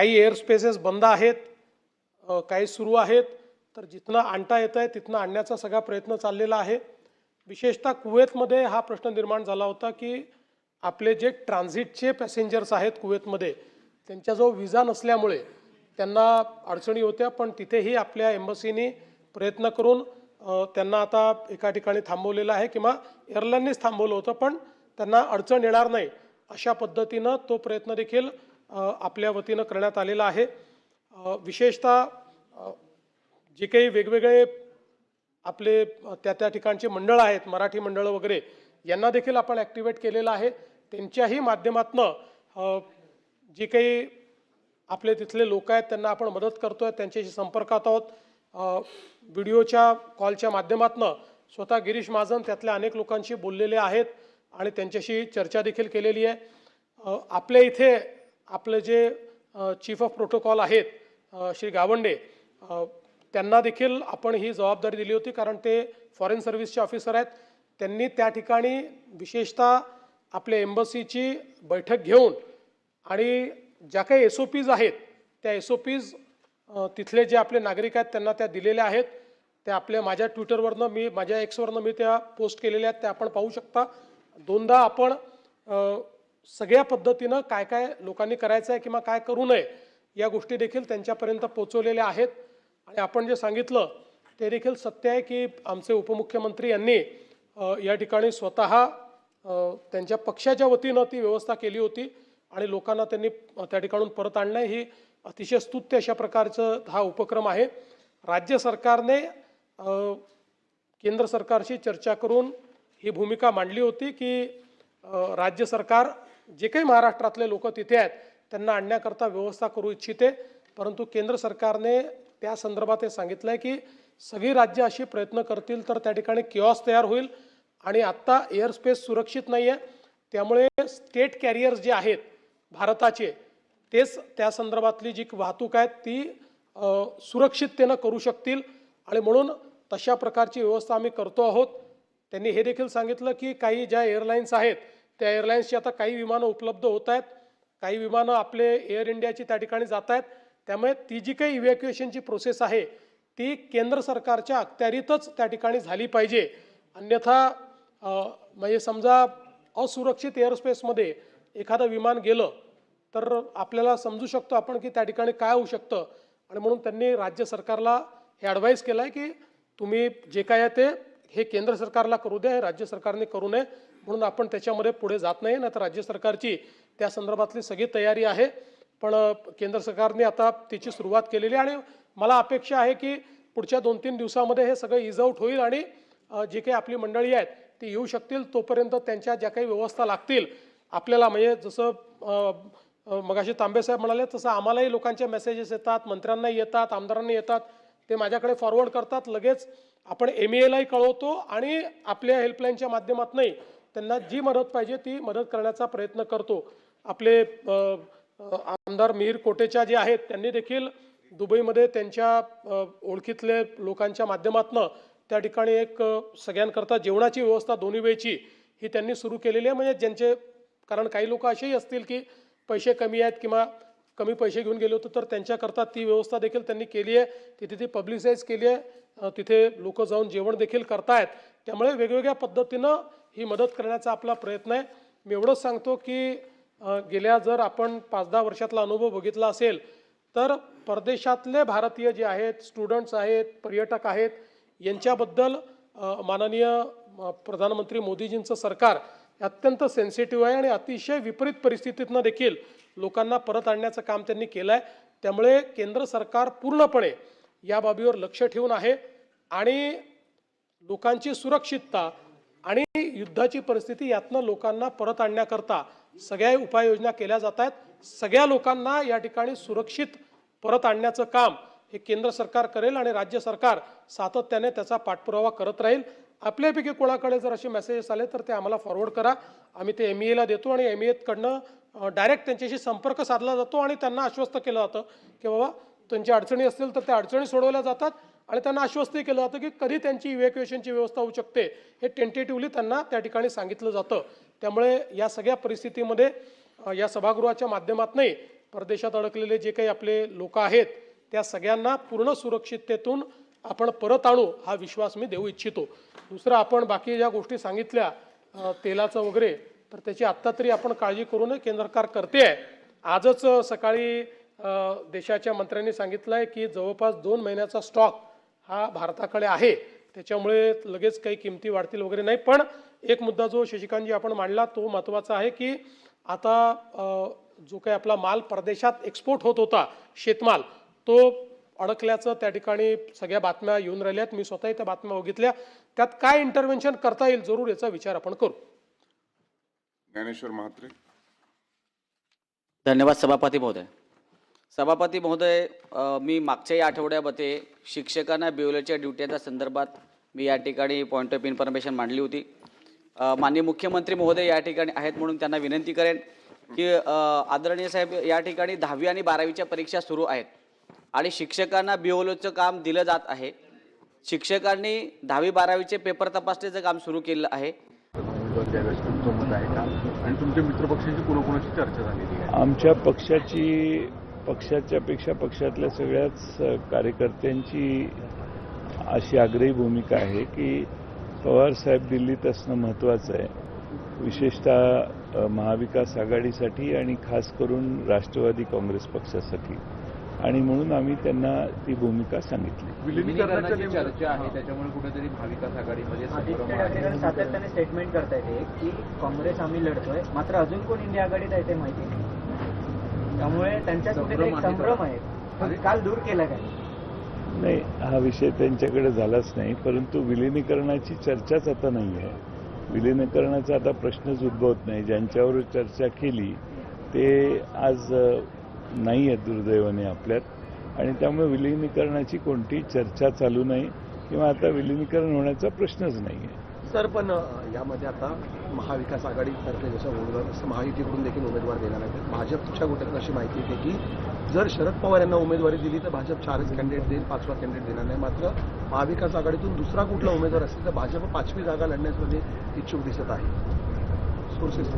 काही air spaces बंद आहेत, काही सुरू आहेत, तर जिथनं आणता येत आहे तिथनं आणण्याचा सगळा प्रयत्न चाललेला आहे। विशेषतः कुवेतमध्ये हा प्रश्न निर्माण झाला होता की आपले जे ट्रान्झिटचे पॅसेंजर्स आहेत कुवेतमध्ये, त्यांच्याजवळ विजा नसल्यामुळे त्यांना अडचणी होत्या, पण तिथेही आपल्या एम्बसीने प्रयत्न करून त्यांना आता एका ठिकाणी थांबवलेलं आहे किंवा एअरलाईननीच थांबवलं होतं, पण त्यांना अडचण येणार नाही अशा पद्धतीनं तो प्रयत्न देखील आपल्या वतीनं करण्यात आलेला आहे। विशेषतः जे काही वेगवेगळे आपले त्या ठिकाणचे मंडळ आहेत, मराठी मंडळ वगैरे, यांना देखील आपण ॲक्टिवेट केलेलं आहे। त्यांच्याही माध्यमातनं जे काही आपले तिथले लोक आहेत त्यांना आपण मदत करतोय, त्यांच्याशी संपर्कात आहोत। व्हिडिओच्या कॉलच्या माध्यमातनं स्वतः गिरीश महाजन त्यातल्या अनेक लोकांशी बोललेले आहेत आणि त्यांच्याशी चर्चा देखील केलेली आहे। आपल्या इथे आपले जे चीफ ऑफ प्रोटोकॉल आहेत श्री गावंडे, त्यांना देखील आपण ही जबाबदारी दिली होती, कारण ते फॉरेन सर्व्हिसचे ऑफिसर आहेत। त्यांनी त्या ठिकाणी विशेषतः आपल्या एम्बसीची बैठक घेऊन आणि ज्या काही SOPs आहेत त्या SOPs तिथले जे आपले नागरिक आहेत त्यांना त्या दिलेल्या आहेत। त्या आपल्या माझ्या ट्विटरवरनं, माझ्या Xवरनं मी त्या पोस्ट केलेल्या आहेत, त्या आपण पाहू शकता। दोनदा आपण सगळ्या पद्धतीनं काय काय लोकांनी करायचं आहे किंवा काय करू नये या गोष्टी देखील त्यांच्यापर्यंत पोहोचवलेल्या आहेत। आणि आपण जे सांगितलं ते देखील सत्य आहे की आमचे उपमुख्यमंत्री यांनी या ठिकाणी स्वतः त्यांच्या पक्षाच्या वतीनं ती व्यवस्था केली होती आणि लोकांना त्यांनी त्या ठिकाणून परत आणणं ही अतिशय स्तुत्य अशा प्रकारचं हा उपक्रम आहे। राज्य सरकारने केंद्र सरकारशी चर्चा करून ही भूमिका मांडली होती की राज्य सरकार जे काही महाराष्ट्रातले लोक तिथे आहेत त्यांना आणण्याकरता व्यवस्था करू इच्छिते, परंतु केंद्र सरकारने त्या संदर्भात हे सांगितलं आहे की सगळी राज्य अशी प्रयत्न करतील तर त्या ठिकाणी किऑस तयार होईल आणि आत्ता एअर स्पेस सुरक्षित नाही आहे, त्यामुळे स्टेट कॅरियर्स जे आहेत भारताचे तेच त्या संदर्भातली जी वाहतूक आहे ती सुरक्षिततेनं करू शकतील आणि म्हणून तशा प्रकारची व्यवस्था आम्ही करतो आहोत। त्यांनी हे देखील सांगितलं की काही ज्या एअरलाईन्स आहेत त्या एअरलाईन्सची आता काही विमानं उपलब्ध होत आहेत, काही विमानं आपले एअर इंडियाची त्या ठिकाणी जात आहेत, त्यामुळे ती जी काही इव्हॅक्युएशनची प्रोसेस आहे ती केंद्र सरकारच्या अखत्यारीतच त्या ठिकाणी झाली पाहिजे। अन्यथा म्हणजे समजा असुरक्षित एअरस्पेसमध्ये एखादं विमान गेलं तर आपल्याला समजू शकतो आपण की त्या ठिकाणी काय होऊ शकतं, आणि म्हणून त्यांनी राज्य सरकारला हे ॲडवाईस केलं आहे की तुम्ही जे काय आहे ते हे केंद्र सरकारला करू द्या, हे राज्य सरकारने करू नये, म्हणून आपण त्याच्यामध्ये पुढे जात नाही। तर राज्य सरकारची त्या संदर्भातली सगळी तयारी आहे, पण केंद्र सरकारने आता त्याची सुरुवात केलेली आहे आणि मला अपेक्षा आहे की पुढच्या 2-3 दिवसामध्ये हे सगळं इज आउट होईल आणि जी काही आपली मंडळी आहेत ती येऊ शकतील। तोपर्यंत त्यांच्या ज्या काही व्यवस्था लागतील आपल्याला, म्हणजे जसं मगाशी तांबेसाहेब म्हणाले तसं आम्हालाही लोकांचे मेसेजेस येतात, मंत्र्यांनाही येतात, आमदारांना येतात, ते माझ्याकडे फॉरवर्ड करतात, लगेच आपण MEAलाही कळवतो आणि आपल्या हेल्पलाईनच्या माध्यमातूनही त्यांना जी मदत पाहिजे ती मदत करण्याचा प्रयत्न करतो। आपले आमदार मिहीर कोटेचा जे आहेत त्यांनी देखील दुबईमध्ये त्यांच्या ओळखीतले लोकांच्या माध्यमातून त्या ठिकाणी एक सगळ्यांकरता जेवणाची व्यवस्था दोन्ही वेळची ही त्यांनी सुरू केलेली आहे। म्हणजे ज्यांचे, कारण काही लोक असेही असतील की पैसे कमी आहेत किंवा कमी पैसे घेऊन गेले होते, तर त्यांच्याकरता ती व्यवस्था देखील त्यांनी केली आहे, तिथे ती पब्लिसाइज केली आहे, तिथे लोक जाऊन जेवण देखील करतायत। त्यामुळे वेगवेगळ्या पद्धतीनं ही मदत करण्याचा आपला प्रयत्न आहे। मी एवढंच सांगतो की गेल्या जर आपण 5-10 वर्षातला अनुभव बघितला असेल तर परदेशातले भारतीय जे आहेत, स्टुडंट्स आहेत, पर्यटक आहेत, यांच्याबद्दल माननीय प्रधानमंत्री मोदीजींचं सरकार अत्यंत सेन्सिटिव्ह आहे आणि अतिशय विपरीत परिस्थितीतनं देखील लोकांना परत आणण्याचं काम त्यांनी केलं आहे। त्यामुळे केंद्र सरकार पूर्णपणे या बाबीवर लक्ष ठेवून आहे आणि लोकांची सुरक्षितता आणि युद्धाची परिस्थिती यातनं लोकांना परत आणण्याकरता सगळ्या उपाययोजना केल्या जात आहेत। सगळ्या लोकांना या ठिकाणी सुरक्षित परत आणण्याचं काम हे केंद्र सरकार करेल आणि राज्य सरकार सातत्याने त्याचा पाठपुरावा करत राहील। आपल्यापैकी कोणाकडे जर असे मेसेजेस आले तर ते आम्हाला फॉरवर्ड करा, आम्ही ते MEAला देतो आणि MEAकडनं डायरेक्ट त्यांच्याशी संपर्क साधला जातो आणि त्यांना आश्वस्त केलं जातं की बाबा त्यांच्या अडचणी असतील तर त्या अडचणी सोडवल्या जातात आणि त्यांना आश्वस्तही केलं जातं की कधी त्यांची इव्हॅक्युएशनची व्यवस्था होऊ शकते हे टेंटेटिव्हली त्यांना त्या ठिकाणी सांगितलं जातं। त्यामुळे या सगळ्या परिस्थितीमध्ये या सभागृहाच्या माध्यमातूनही परदेशात अडकलेले जे काही आपले लोक आहेत त्या सगळ्यांना पूर्ण सुरक्षिततेतून आपण परत आणू हा विश्वास मी देऊ इच्छितो. दुसरं, आपण बाकी ज्या गोष्टी सांगितल्या तेलाचं वगैरे, तर त्याची आत्ता तरी आपण काळजी करू नये, केंद्र सरकार करते आहे. आजच सकाळी देशाच्या मंत्र्यांनी सांगितलं आहे की जवळपास 2 महिन्याचा स्टॉक हा भारताकडे आहे, त्याच्यामुळे लगेच काही किमती वाढतील वगैरे नाही. पण एक मुद्दा जो शशिकांतजी आपण मांडला तो महत्त्वाचा आहे की आता जो काही आपला माल परदेशात एक्सपोर्ट होत होता, शेतमाल, तो अडकल्याचं त्या ठिकाणी सगळ्या बातम्या येऊन राहिल्या आहेत. मी स्वतःही त्या बातम्या बघितल्या. त्यात काय इंटरव्हेन्शन करता येईल जरूर याचा विचार आपण करू. ज्ञानेश्वर महात्रे. धन्यवाद सभापती महोदय. सभापती महोदय, मी मागच्याही आठवड्यामध्ये शिक्षकांना बिओलेच्या ड्युटीच्या संदर्भात मी या ठिकाणी पॉईंट ऑफ इन्फॉर्मेशन मांडली होती. माननीय मुख्यमंत्री महोदय या ठिकाणी आहेत म्हणून त्यांना विनंती करेन की आदरणीय साहेब, या ठिकाणी 10वी आणि 12वीच्या परीक्षा सुरू आहेत आणि शिक्षकांना बिओलोचं काम दिलं जात आहे. शिक्षकांनी 10वी 12वीचे पेपर तपासण्याचं काम सुरू केलं आहे. आणि तुमच्या मित्रपक्षाची कोणाकोणाची चर्चा झालेली आहे? आमच्या पक्षाच्या पेक्षा पक्षातल्या सगळ्याच कार्यकर्त्यांची अशी आग्रही भूमिका आहे की पवार साहेब दिल्लीत असणं महत्त्वाचं आहे, विशेषतः महाविकास आघाडीसाठी आणि खास करून राष्ट्रवादी काँग्रेस पक्षासाठी, आणि म्हणून आम्ही त्यांना ती भूमिका सांगितली. विलिनीकरणाची चर्चा आहे, त्याच्यामुळे कुठेतरी महाविकास आघाडीमध्ये सातत्याने स्टेटमेंट करतायत की काँग्रेस आम्ही लढतोय, मात्र अजून कोण इंडिया आघाडीत आहे ते माहिती नाही. त्यामुळे त्यांच्या कुठेतरी एक संभ्रम आहे. काल दूर केला काय? नाही, हा विषय त्यांच्याकडे झालाच नाही, परंतु विलिनीकरणाची चर्चाच आता नाही आहे. विलिनीकरणाचा आता प्रश्नच उद्भवत नाही. ज्यांच्यावर चर्चा केली ते आज नाही आहेत दुर्दैवाने आपल्यात, आणि त्यामुळे विलिनीकरणाची कोणतीही चर्चा चालू नाही किंवा आता विलिनीकरण होण्याचा प्रश्नच नाही आहे. सर, पण यामध्ये आता महाविकास आघाडीतर्फे जसं उमेदवार असं महायुतीकडून देखील उमेदवार देणार आहेत. भाजपच्या गोट्यातून अशी माहिती येते की जर शरद पवार यांना उमेदवारी दिली तर भाजप 4च कॅन्डिडेट देईल, 5वा कॅन्डिडेट देणार नाही. मात्र महाविकास आघाडीतून दुसरा कुठला उमेदवार असेल तर भाजप 5वी जागा लढण्यामध्ये इच्छुक दिसत आहे. सोर्सेस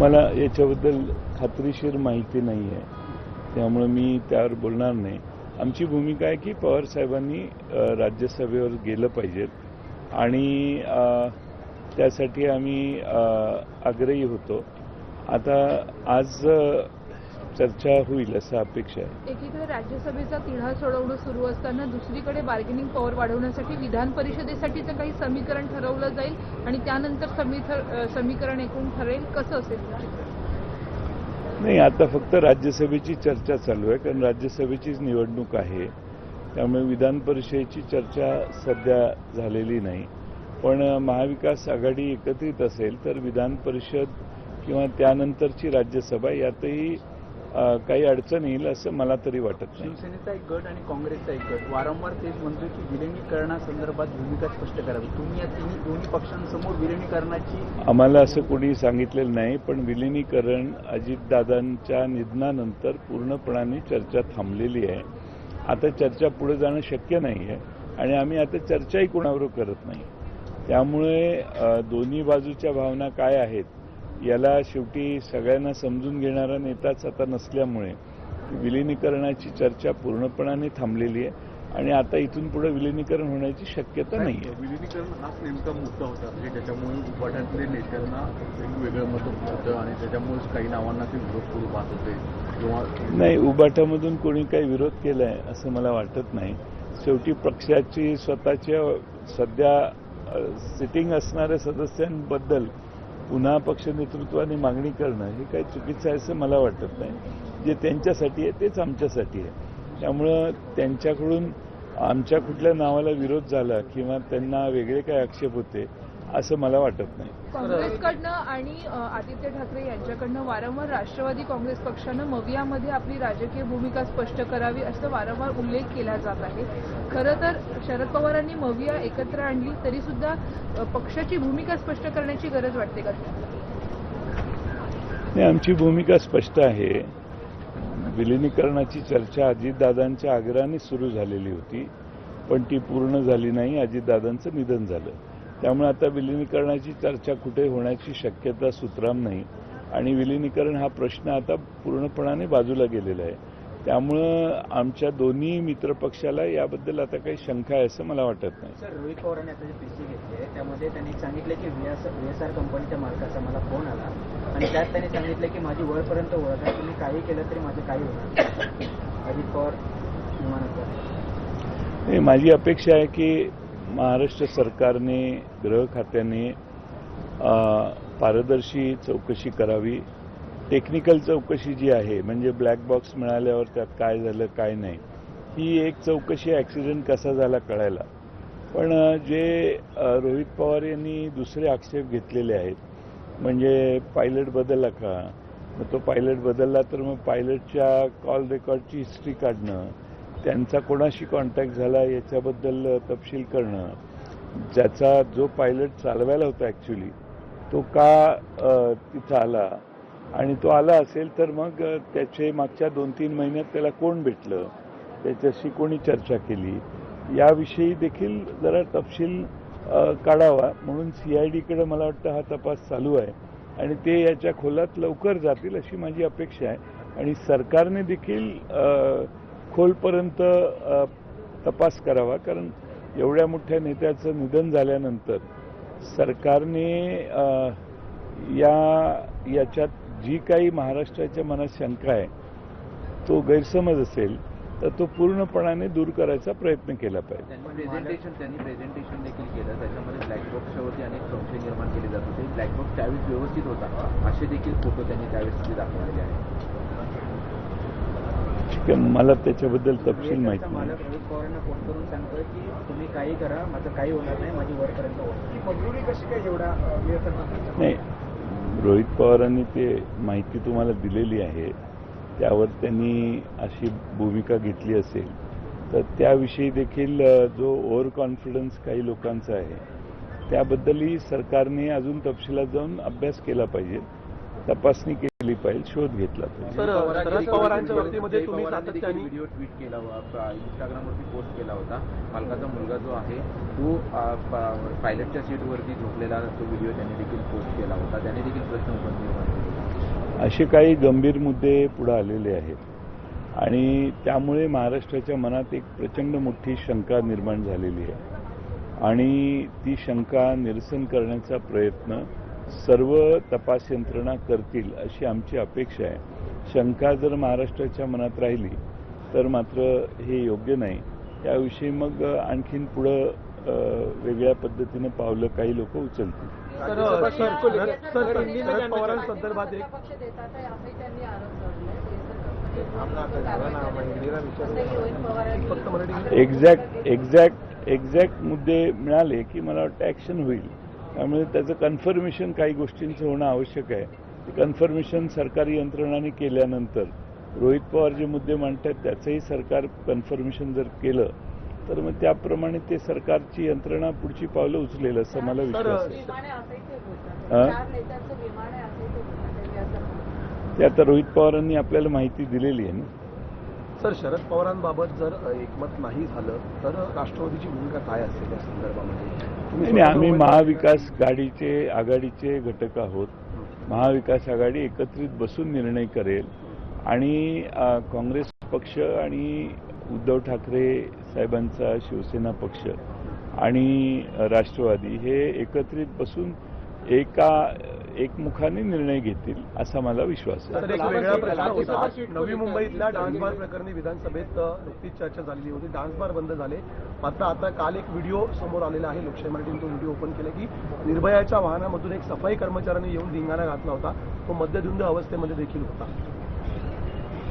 मला याच्याबद्दल खात्रीशीर माहिती नाही आहे, त्यामुळे मी त्यावर बोलणार नाही. आमची भूमिका आहे की पवार साहेबांनी राज्यसभेवर गेलं पाहिजे आणि त्यासाठी आम्ही आग्रही होतो. आता आज चर्चा होईल असं अपेक्षा आहे. एकीकडे राज्यसभेचा तिढा सोडवणं सुरू असताना दुसरीकडे बार्गेनिंग पॉवर वाढवण्यासाठी विधान परिषदेसाठीचं काही समीकरण ठरवलं जाईल आणि त्यानंतर समीकरण एकूण ठरेल, कसं असेल? नाही, आता फक्त राज्यसभेची चर्चा चालू आहे, कारण राज्यसभेचीच निवडणूक आहे. त्यामुळे विधान परिषदेची चर्चा सध्या झालेली नाही. पण महाविकास आघाडी एकत्रित असेल तर विधान परिषद किंवा त्यानंतरची राज्यसभा यातही काही अडचण येईल असं मला तरी वाटत नाही. शिवसेनेचा एक गट आणि काँग्रेसचा एक गट वारंवार तेच म्हणतो की विलिनीकरणासंदर्भात भूमिका स्पष्ट करावी. तुम्ही या दोन्ही पक्षांसमोर विलिनीकरणाची आम्हाला असं कोणी सांगितलेलं नाही, पण विलिनीकरण अजितदादांच्या निधनानंतर पूर्णपणाने चर्चा थांबलेली आहे. आता चर्चा पुढे जाणं शक्य नाही आहे आणि आम्ही आता चर्चाही कोणाबरोबर करत नाही. त्यामुळे दोन्ही बाजूच्या भावना काय आहेत याला शेवटी सगळ्यांना समजून घेणारा नेताच आता नसल्यामुळे विलिनीकरणाची चर्चा पूर्णपणाने थांबलेली आहे आणि आता इथून पुढे विलिनीकरण होण्याची शक्यता नाही आहे. विलिनीकरण हाच नेमका मुद्दा होता म्हणजे त्याच्यामुळे उपाट्यातले नेत्यांना वेगवेगळं मत होतं आणि त्याच्यामुळेच काही नावांना ते विरोध करू पाहत होते किंवा नाही, उबाटामधून कोणी काही विरोध केला आहे असं मला वाटत नाही. शेवटी पक्षाची स्वतःच्या सध्या सिटिंग असणाऱ्या सदस्यांबद्दल पुन्हा पक्ष नेतृत्वाने मागणी करणं हे काही चुकीचं आहे असं मला वाटत नाही. जे त्यांच्यासाठी आहे तेच आमच्यासाठी आहे. त्यामुळं त्यांच्याकडून आमच्या कुठल्या नावाला विरोध झाला किंवा त्यांना वेगळे काही आक्षेप होते असं मला वाटत नाही. काँग्रेसकडनं आणि आदित्य ठाकरे यांच्याकडनं वारंवार राष्ट्रवादी काँग्रेस पक्षानं मवियामध्ये आपली राजकीय भूमिका स्पष्ट करावी असं वारंवार उल्लेख केला जात आहे. खरं तर शरद पवारांनी मविया एकत्र आणली तरी सुद्धा पक्षाची भूमिका स्पष्ट करण्याची गरज वाटते का? नाही, आमची भूमिका स्पष्ट आहे. विलिनीकरणाची चर्चा अजितदादांच्या आग्रहाने सुरू झालेली होती, पण ती पूर्ण झाली नाही. अजितदादांचं निधन झालं, त्यामुळे आता विलिनीकरणाची चर्चा कुठे होण्याची शक्यता सुतराम नाही. आणि विलिनीकरण हा प्रश्न आता पूर्णपणाने बाजूला गेलेला आहे. त्यामुळं आमच्या दोन्ही मित्रपक्षाला याबद्दल आता काही शंका आहे असं मला वाटत नाही. सर, रोहित पवारांनी आता जे पीसी घेतले त्यामध्ये त्यांनी सांगितलं की VSR कंपनीच्या मालकाचा मला फोन आला आणि त्यात त्यांनी सांगितलं की माझी वरपर्यंत ओळख आहे, तुम्ही काही केलं तरी माझं काही होणार नाही. अजित पवार विमानात माझी अपेक्षा आहे की महाराष्ट्र सरकारने, गृह खात्याने पारदर्शी चौकशी करावी. टेक्निकल चौकशी जी आहे म्हणजे ब्लॅक बॉक्स मिळाल्यावर त्यात काय झालं काय नाही, ही एक चौकशी ॲक्सिडेंट कसा झाला कळायला. पण जे रोहित पवार यांनी दुसरे आक्षेप घेतलेले आहेत म्हणजे पायलट बदलला का, मग तो पायलट बदलला तर मग पायलटच्या कॉल रेकॉर्डची हिस्ट्री काढणं, त्यांचा कोणाशी कॉन्टॅक्ट झाला याच्याबद्दल तपशील करणं, ज्याचा जो पायलट चालवायला होता ॲक्च्युली तो का तिथं आला आणि तो आला असेल तर मग त्याचे मागच्या 2-3 महिन्यात त्याला कोण भेटलं, त्याच्याशी कोणी चर्चा केली, याविषयी देखील जरा तपशील काढावा. म्हणून CIDकडे मला वाटतं हा तपास चालू आहे आणि ते याच्या खोलात लवकर जातील अशी माझी अपेक्षा आहे. आणि सरकारने देखील खोलपर्यंत तपास करावा, कारण एवढ्या मोठ्या नेत्याचं निधन झाल्यानंतर सरकारने याच्यात जी काही महाराष्ट्राच्या मनात शंका आहे, तो गैरसमज असेल तर तो पूर्णपणाने दूर करायचा प्रयत्न केला पाहिजे. त्यांनी प्रेझेंटेशन देखील केलं, त्याच्यामध्ये ब्लॅक बॉक्सच्या अनेक संशय निर्माण केले जात होते. ब्लॅक बॉक्स त्यावेळेस व्यवस्थित होता असे देखील फोटो त्यांनी त्यावेळेस दाखवलेले आहेत. मला त्याच्याबद्दल तपशील माहिती नाही. मालक रोहित पवारांना फोन करून सांगतोय की तुम्ही काही करा, माझं काही होणार नाही, माझी वरपर्यंत होईल. मंजुरी कशी काय एवढा नाही, रोहित पवारांनी ते माहिती तुम्हाला दिलेली आहे, त्यावर त्यांनी अशी भूमिका घेतली असेल तर त्याविषयी देखील जो ओव्हर कॉन्फिडन्स काही लोकांचा आहे त्याबद्दलही सरकारने अजून तपशिलात जाऊन अभ्यास केला पाहिजे, तपासणी केली पाहिजे, शोध घेतला पाहिजे. शरद पवारांच्या बाबतीमध्ये तुम्ही सातत्याने व्हिडिओ ट्विट केला होता, इंस्टाग्रामवरती पोस्ट केला होता. मालकाचा मुलगा जो आहे तो पायलटच्या सीटवरती झोपलेला तो व्हिडिओ त्यांनी देखील पोस्ट केला होता. त्याने देखील प्रश्न उपस्थित केले. असे काही गंभीर मुद्दे पुढे आलेले आहेत आणि त्यामुळे महाराष्ट्राच्या मनात एक प्रचंड मोठी शंका निर्माण झालेली आहे आणि ती शंका निरसन करण्याचा प्रयत्न सर्व तपास यंत्रणा करतील अशी आमची अपेक्षा आहे. शंका जर महाराष्ट्राच्या मनात राहिली तर मात्र हे योग्य नाही. याविषयी मग आणखीन पुढं वेगळ्या पद्धतीनं पावलं काही लोक उचलतील. शरद पवारांसंदर्भात एक एक्झॅक्ट मुद्दे मिळाले की मला वाटतं ॲक्शन होईल. त्यामुळे त्याचं कन्फर्मेशन काही गोष्टींचं होणं आवश्यक आहे. ते कन्फर्मेशन सरकारी यंत्रणांनी केल्यानंतर रोहित पवार जे मुद्दे मांडतात त्याचंही सरकार कन्फर्मेशन जर केलं तर मग त्याप्रमाणे ते सरकारची यंत्रणा पुढची पावलं उचलेल असं मला विश्वास आहे. ते आता रोहित पवारांनी आपल्याला माहिती दिलेली आहे ना. सर, शरद पवारांबाबत जर एकमत नाही झालं तर राष्ट्रवादीची भूमिका काय असेल या संदर्भामध्ये? नाही, आम्ही महाविकास आघाडीचे घटक आहोत. महाविकास आघाडी एकत्रित बसून निर्णय करेल आणि काँग्रेस पक्ष आणि उद्धव ठाकरे साहेबांचा शिवसेना पक्ष आणि राष्ट्रवादी हे एकत्रित बसून एकमुखाने निर्णय घेतील असा मला विश्वास आहे. तर एक वेगळा प्रश्न होता. नवी मुंबईतल्या डान्स बार प्रकरणी विधानसभेत नुकतीच चर्चा झालेली होती. डान्स बार बंद झाले, मात्र आता काल एक व्हिडिओ समोर आलेला आहे. लोकशाही मराठीने तो व्हिडिओ ओपन केला की निर्भयाच्या वाहनामधून एक सफाई कर्मचाऱ्याने येऊन धिंगाणा घातला होता. तो मद्यधुंद अवस्थेमध्ये देखील होता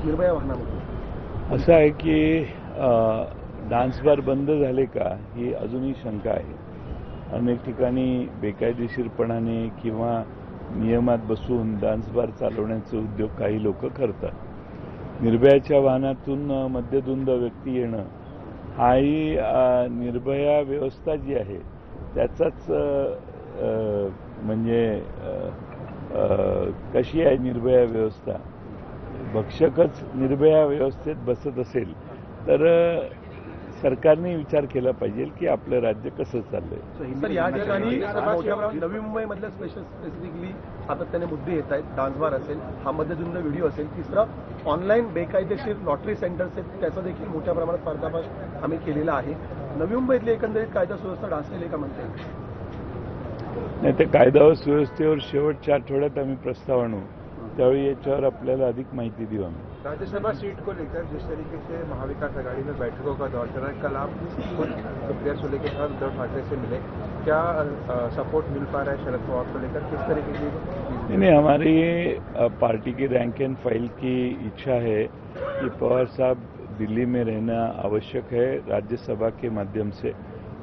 निर्भया वाहनामधून. असं आहे की डान्स बार बंद झाले का ही अजूनही शंका आहे. अनेक ठिकाणी बेकायदेशीरपणाने किंवा नियमात बसून डान्स बार चालवण्याचे उद्योग काही लोक करतात. निर्भयाच्या वाहनातून मद्यधुंद व्यक्ती येणं हाही निर्भया व्यवस्था जी आहे त्याचाच म्हणजे कशी आहे निर्भया व्यवस्था, भक्षकच निर्भया व्यवस्थेत बसत असेल तर सरकारने विचार केला पाहिजे की आपलं राज्य कसं चाललंय. सर या ठिकाणी मोठ्या प्रमाणात नवी मुंबईमधल्या स्पेसिफिकली सातत्याने मुद्दे येत आहेत. डान्सबार असेल, हा मद्यधुंद व्हिडिओ असेल, तिसरा ऑनलाईन बेकायदेशीर लॉटरी सेंटर्स आहेत, त्याचा देखील मोठ्या प्रमाणात पर्दाफाश आम्ही केलेला आहे. नवी मुंबईतली एकंदरीत कायदा सुव्यवस्था ढासळेल का म्हणता येईल? नाही, ते कायदा व सुव्यवस्थेवर शेवटच्या आठवड्यात आम्ही प्रस्ताव आणू, त्यावेळी याच्यावर आपल्याला अधिक माहिती देऊ आम्ही. राज्यसभा सीट को लेकर जिस तरीके से महाविकास आघाड़ी में बैठकों का दौर चल रहा है, कल आप खुद सुप्रिया सुले के साथ उद्धव ठाकरे से मिले, क्या सपोर्ट मिल पा रहा है शरद पवार को लेकर, किस तरीके की? नहीं, हमारी पार्टी की रैंक एंड फाइल की इच्छा है कि पवार साहब दिल्ली में रहना आवश्यक है राज्यसभा के माध्यम से,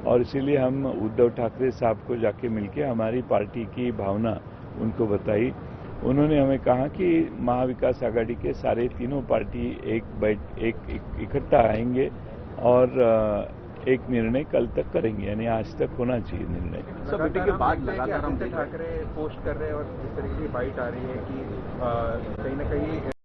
और इसीलिए हम उद्धव ठाकरे साहब को जाके मिलके हमारी पार्टी की भावना उनको बताई. उन्होंने हमें कहा कि महाविकास आघाड़ी के सारे तीनों पार्टी एक इकट्ठा आएंगे और एक निर्णय कल तक करेंगे, यानी आज तक होना चाहिए निर्णय. सब मीटिंग के बाद लगातार आदित्य ठाकरे पोस्ट कर रहे हैं और जिस तरीके की बाइट आ रही है कि कहीं ना कहीं